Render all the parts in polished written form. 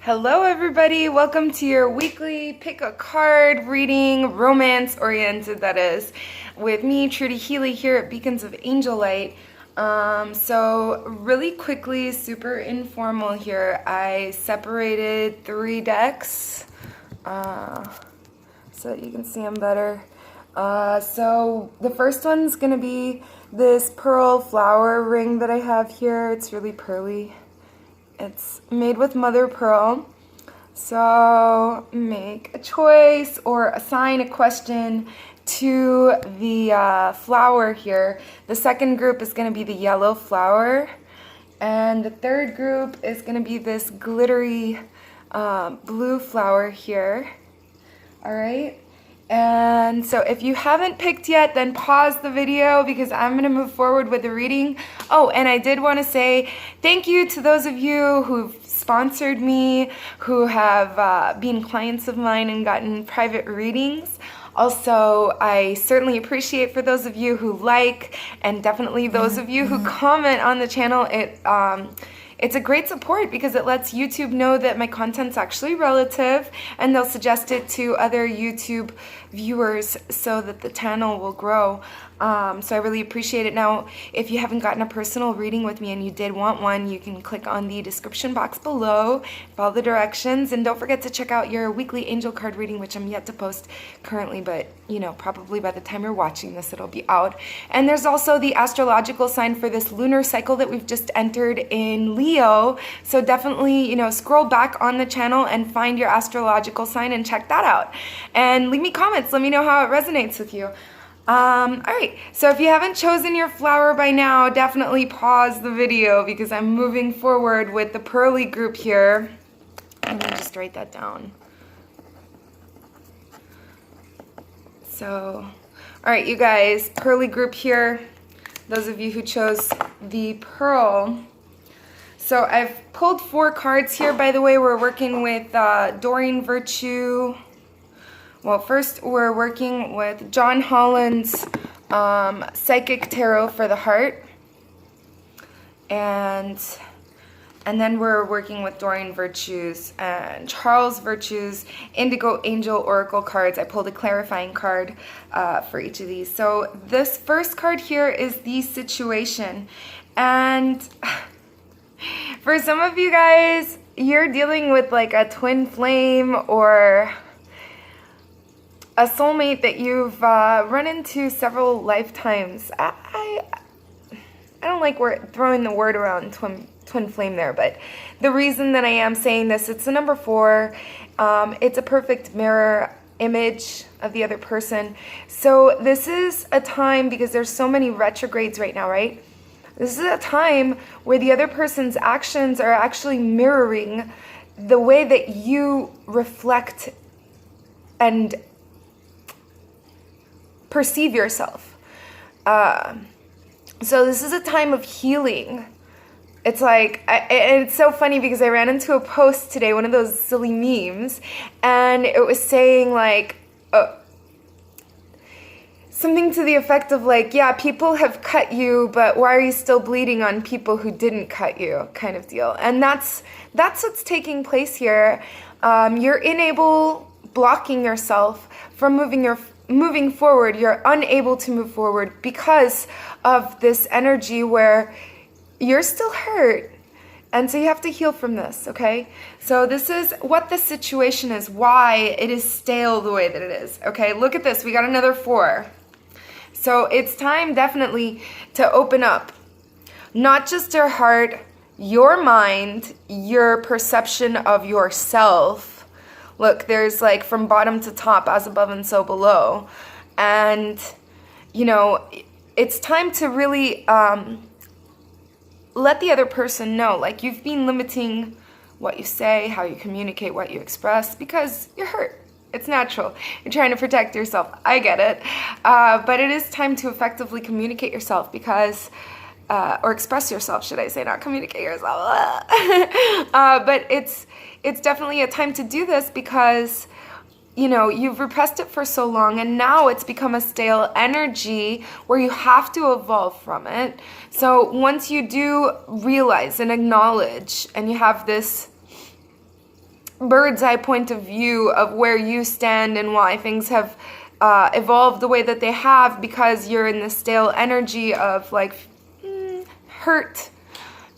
Hello everybody, welcome to your weekly pick a card reading, romance oriented that is, with me Trudy Healy here at Beacons of Angel Light. So really quickly, super informal here, I separated 3 decks so that you can see them better. So the first one's gonna be this pearl flower ring that I have here. It's really pearly. It's made with mother pearl. So make a choice or assign a question to the flower here. The second group is going to be the yellow flower. And the third group is going to be this glittery blue flower here. All right. And so if you haven't picked yet, then pause the video because I'm going to move forward with the reading. Oh, and I did want to say thank you to those of you who've sponsored me, who have been clients of mine and gotten private readings. Also, I certainly appreciate for those of you who like, and definitely those of you who comment on the channel. It's a great support because it lets YouTube know that my content's actually relative, and they'll suggest it to other YouTube viewers so that the channel will grow. So I really appreciate it. Now, if you haven't gotten a personal reading with me and you did want one, you can click on the description box below, follow the directions, and don't forget to check out your weekly angel card reading, which I'm yet to post currently, but you know, probably by the time you're watching this, it'll be out. And there's also the astrological sign for this lunar cycle that we've just entered in Leo. So definitely, you know, scroll back on the channel and find your astrological sign and check that out. And leave me comments. Let me know how it resonates with you. All right, so if you haven't chosen your flower by now, definitely pause the video because I'm moving forward with the Pearly group here. I'm gonna just write that down. So, all right, you guys, Pearly group here, those of you who chose the pearl. So I've pulled 4 cards here, by the way. We're working with Doreen Virtue. Well, first we're working with John Holland's Psychic Tarot for the Heart. And then we're working with Doreen Virtue's and Charles Virtue's Indigo Angel Oracle cards. I pulled a clarifying card for each of these. So this first card here is the situation. And for some of you guys, you're dealing with like a twin flame or a soulmate that you've run into several lifetimes. I don't like throwing the word around twin flame there, but the reason that I am saying this, it's the number 4. It's a perfect mirror image of the other person. So this is a time, because there's so many retrogrades right now, right? This is a time where the other person's actions are actually mirroring the way that you reflect and perceive yourself. So this is a time of healing. It's like, it's so funny because I ran into a post today, one of those silly memes, and it was saying like, something to the effect of like, yeah, people have cut you, but why are you still bleeding on people who didn't cut you, kind of deal. And that's what's taking place here. You're blocking yourself from moving forward. You're unable to move forward because of this energy where you're still hurt. And so you have to heal from this, okay? So this is what the situation is, why it is stale the way that it is, okay? Look at this, we got another 4. So it's time definitely to open up, not just your heart, your mind, your perception of yourself. Look, there's like from bottom to top, as above and so below. And, you know, it's time to really let the other person know, like, you've been limiting what you say, how you communicate, what you express, because you're hurt. It's natural. You're trying to protect yourself. I get it. But it is time to effectively communicate yourself because, or express yourself, should I say, not communicate yourself. But it's definitely a time to do this because, you know, you've repressed it for so long and now it's become a stale energy where you have to evolve from it. So once you do realize and acknowledge and you have this bird's eye point of view of where you stand and why things have evolved the way that they have, because you're in the stale energy of like hurt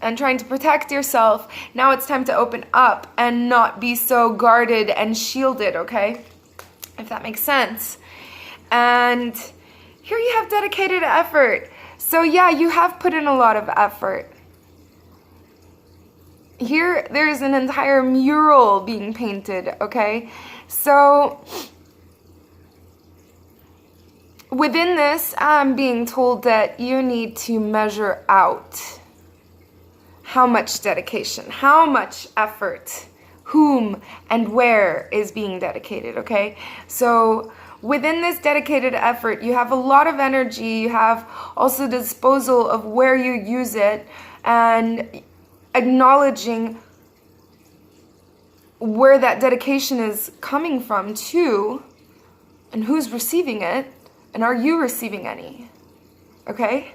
and trying to protect yourself. Now it's time to open up and not be so guarded and shielded, okay? If that makes sense. And here you have dedicated effort. So yeah, you have put in a lot of effort. Here, there's an entire mural being painted, okay? So within this, I'm being told that you need to measure out how much dedication, how much effort, whom and where is being dedicated, okay? So within this dedicated effort, you have a lot of energy, you have also disposal of where you use it, and acknowledging where that dedication is coming from too, and who's receiving it, and are you receiving any, okay?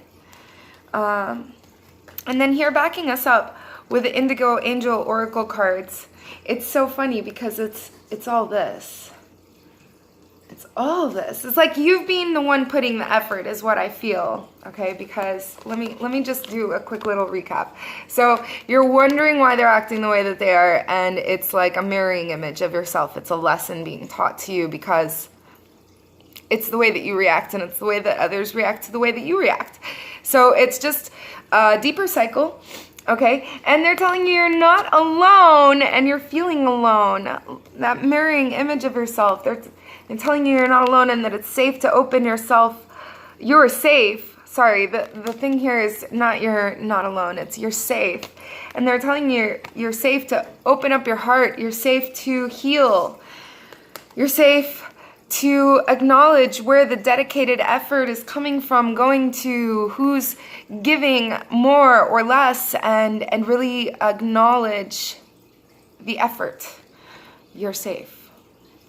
And then here backing us up with the Indigo Angel Oracle cards, it's so funny because it's all this. It's all this. It's like you've been the one putting the effort is what I feel, okay? Because let me just do a quick little recap. So you're wondering why they're acting the way that they are, and it's like a mirroring image of yourself. It's a lesson being taught to you because it's the way that you react, and it's the way that others react to the way that you react. So it's just a deeper cycle, okay? And they're telling you you're not alone and you're feeling alone. That mirroring image of yourself, they're telling you you're not alone and that it's safe to open yourself. You're safe. Sorry, the thing here is not you're not alone, it's you're safe. And they're telling you you're safe to open up your heart. You're safe to heal. You're safe to acknowledge where the dedicated effort is coming from, going to who's giving more or less, and really acknowledge the effort. You're safe.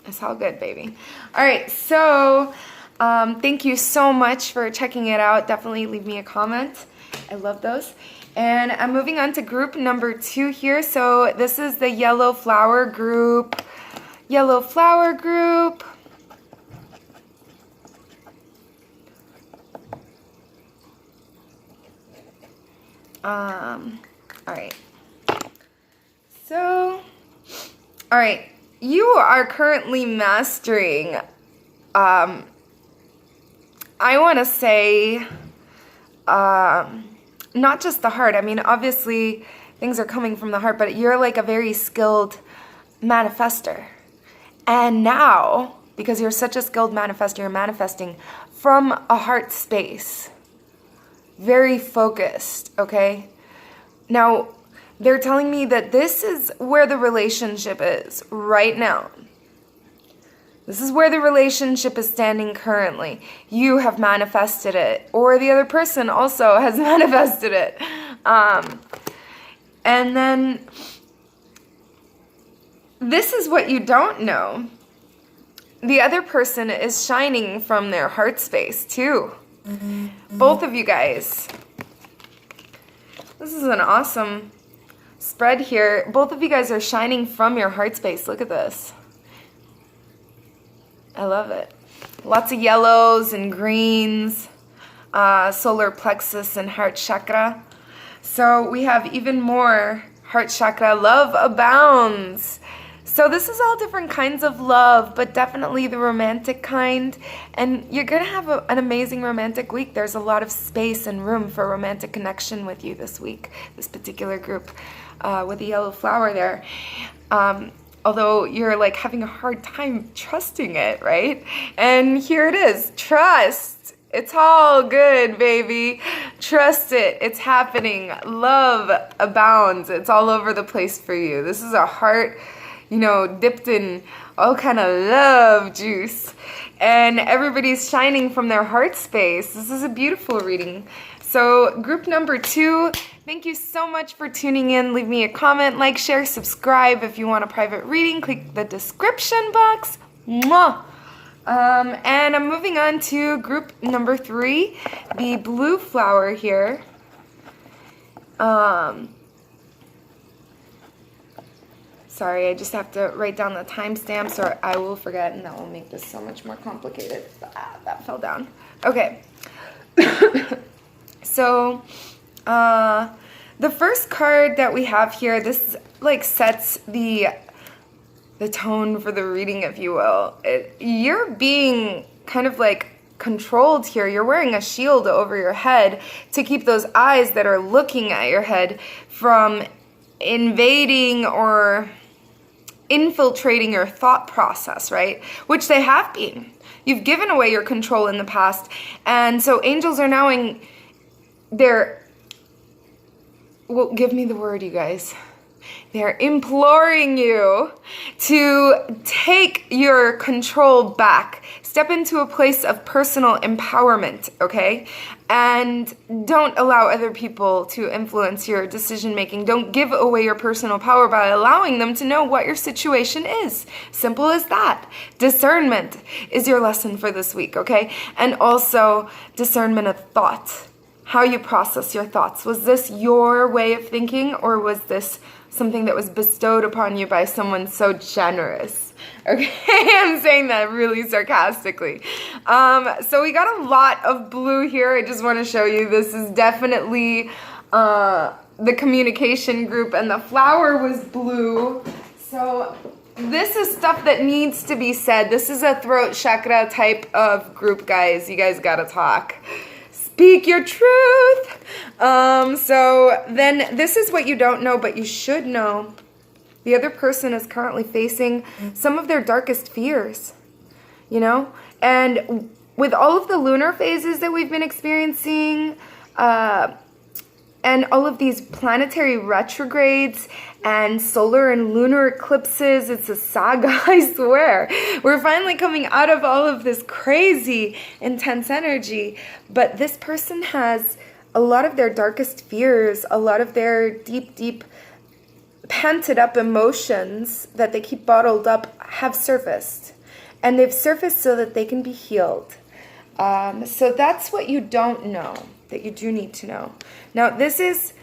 It's all good, baby. All right, so thank you so much for checking it out. Definitely leave me a comment. I love those. And I'm moving on to group number 2 here. So this is the Yellow Flower group. Yellow Flower group. All right. So, all right. You are currently mastering, I want to say, not just the heart. I mean, obviously things are coming from the heart, but you're like a very skilled manifester. And now, because you're such a skilled manifester, you're manifesting from a heart space. Very focused, okay? Now, they're telling me that this is where the relationship is right now. This is where the relationship is standing currently. You have manifested it, or the other person also has manifested it. And then this is what you don't know. The other person is shining from their heart space too. Both of you guys. This is an awesome spread here. Both of you guys are shining from your heart space. Look at this. I love it. Lots of yellows and greens, solar plexus and heart chakra. So we have even more heart chakra. Love abounds. So this is all different kinds of love, but definitely the romantic kind. And you're going to have an amazing romantic week. There's a lot of space and room for romantic connection with you this week, this particular group with the yellow flower there. Although you're like having a hard time trusting it, right? And here it is, trust. It's all good, baby. Trust it. It's happening. Love abounds. It's all over the place for you. This is a heart, you know, dipped in all kind of love juice. And everybody's shining from their heart space. This is a beautiful reading. So group number 2, thank you so much for tuning in. Leave me a comment, like, share, subscribe. If you want a private reading, click the description box. Mwah! And I'm moving on to group number 3, the blue flower here. Sorry, I just have to write down the timestamps or I will forget, and that will make this so much more complicated. Ah, that fell down. Okay. So, the first card that we have here, this like sets the tone for the reading, if you will. You're being kind of like controlled here. You're wearing a shield over your head to keep those eyes that are looking at your head from invading or infiltrating your thought process, right? Which they have been. You've given away your control in the past. And so angels are now well, give me the word, you guys. They're imploring you to take your control back. Step into a place of personal empowerment, okay? And don't allow other people to influence your decision making. Don't give away your personal power by allowing them to know what your situation is. Simple as that. Discernment is your lesson for this week, okay? And also discernment of thought. How you process your thoughts. Was this your way of thinking, or was this something that was bestowed upon you by someone so generous? Okay, I'm saying that really sarcastically. So we got a lot of blue here. I just want to show you. This is definitely the communication group, and the flower was blue. So this is stuff that needs to be said. This is a throat chakra type of group, guys. You guys gotta talk. Speak your truth. So then this is what you don't know, but you should know. The other person is currently facing some of their darkest fears, you know? And with all of the lunar phases that we've been experiencing, and all of these planetary retrogrades and solar and lunar eclipses, it's a saga, I swear. We're finally coming out of all of this crazy, intense energy. But this person has a lot of their darkest fears, a lot of their deep, deep, panted up emotions that they keep bottled up have surfaced. And they've surfaced so that they can be healed. So that's what you don't know, that you do need to know. Now, this is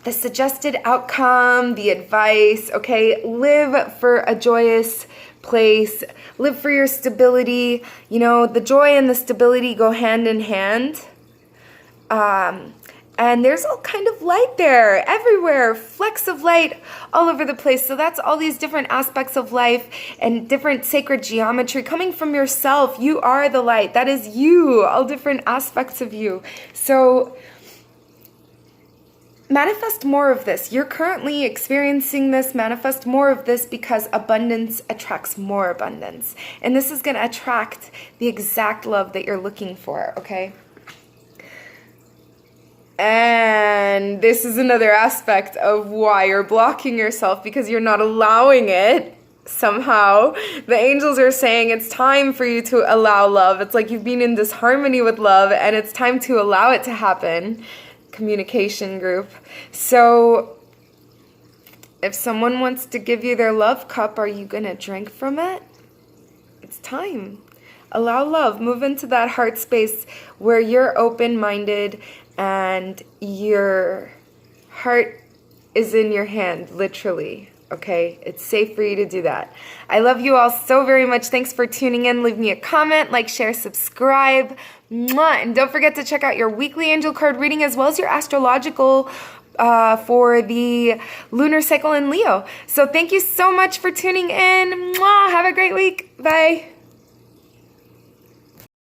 the suggested outcome, the advice, okay? Live for a joyous place. Live for your stability. You know, the joy and the stability go hand in hand. And there's all kind of light there, everywhere, flecks of light all over the place. So that's all these different aspects of life and different sacred geometry coming from yourself. You are the light. That is you, all different aspects of you. So manifest more of this. You're currently experiencing this. Manifest more of this, because abundance attracts more abundance. And this is going to attract the exact love that you're looking for, okay? And this is another aspect of why you're blocking yourself, because you're not allowing it somehow. The angels are saying it's time for you to allow love. It's like you've been in disharmony with love, and it's time to allow it to happen. Communication group. So if someone wants to give you their love cup, are you going to drink from it? It's time. Allow love. Move into that heart space where you're open-minded and your heart is in your hand, literally. Okay? It's safe for you to do that. I love you all so very much. Thanks for tuning in. Leave me a comment, like, share, subscribe. Mwah! And don't forget to check out your weekly angel card reading as well as your astrological for the lunar cycle in Leo. So thank you so much for tuning in. Mwah! Have a great week. Bye.